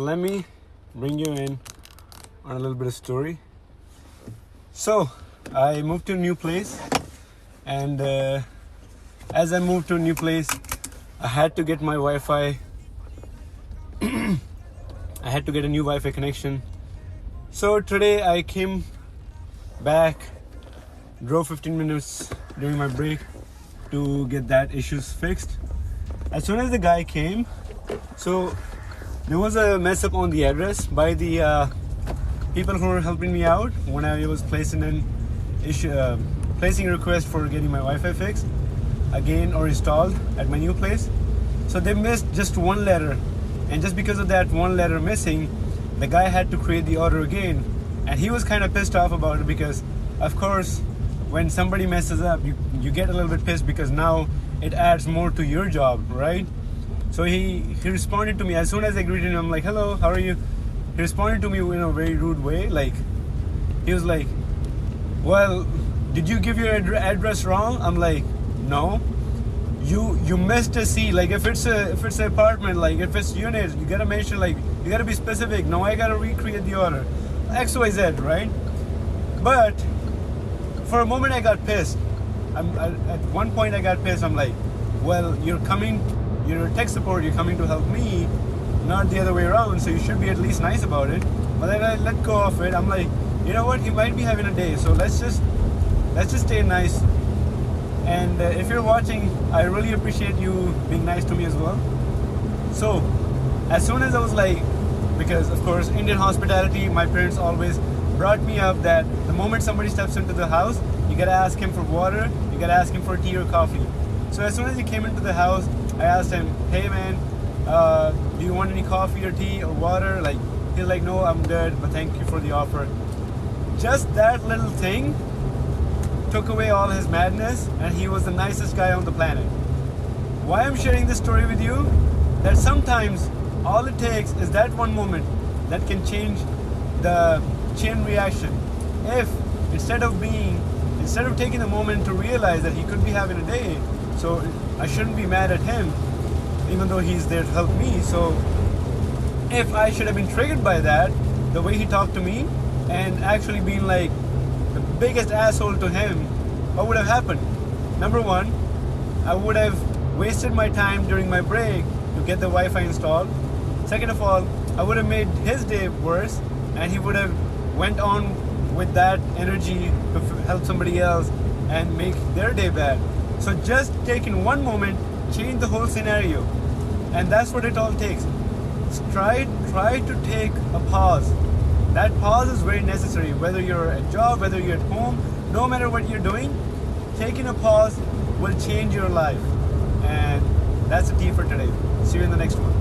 let me bring you in on a little bit of story. So I moved to a new place, and as I moved to a new place, I had to get my Wi-Fi. I had to get a new Wi-Fi connection. So today I came back, drove 15 minutes during my break to get that issues fixed. As soon as the guy came, so there was a mess up on the address by the people who were helping me out when I was placing a request for getting my Wi-Fi fixed again or installed at my new place. So they missed just one letter, and just because of that one letter missing, the guy had to create the order again, and he was kind of pissed off about it because, of course, when somebody messes up, you get a little bit pissed because now it adds more to your job, right? So he responded to me as soon as I greeted him. I'm like, hello, how are you? He responded to me in a very rude way. Like, he was like, well, did you give your address wrong? I'm like, no. You missed a C. Like, if it's an apartment, like if it's units, you gotta mention, like, you gotta be specific. No, I gotta recreate the order, XYZ, right? But for a moment I got pissed. At one point I got pissed. I'm like, well, you're tech support, you're coming to help me, not the other way around, so you should be at least nice about it. But then I let go of it. I'm like, you know what, he might be having a day, so let's just stay nice. And if you're watching, I really appreciate you being nice to me as well. So as soon as I was like, because of course Indian hospitality, my parents always brought me up that the moment somebody steps into the house, you gotta ask him for water, you gotta ask him for tea or coffee. So as soon as he came into the house, I asked him, hey man, do you want any coffee or tea or water? Like, he's like, no, I'm good, but thank you for the offer. Just that little thing took away all his madness, and he was the nicest guy on the planet. Why I'm sharing this story with you? That sometimes all it takes is that one moment that can change the chain reaction. If instead of taking the moment to realize that he could be having a day, so I shouldn't be mad at him, even though he's there to help me. So if I should have been triggered by that, the way he talked to me, and actually being like the biggest asshole to him, what would have happened? Number one, I would have wasted my time during my break to get the Wi-Fi installed. Second of all, I would have made his day worse, and he would have went on with that energy to help somebody else and make their day bad. So just taking one moment changed the whole scenario, and that's what it all takes. Try to take a pause. That pause is very necessary, whether you're at job, whether you're at home, no matter what you're doing, taking a pause will change your life. And that's the tea for today. See you in the next one.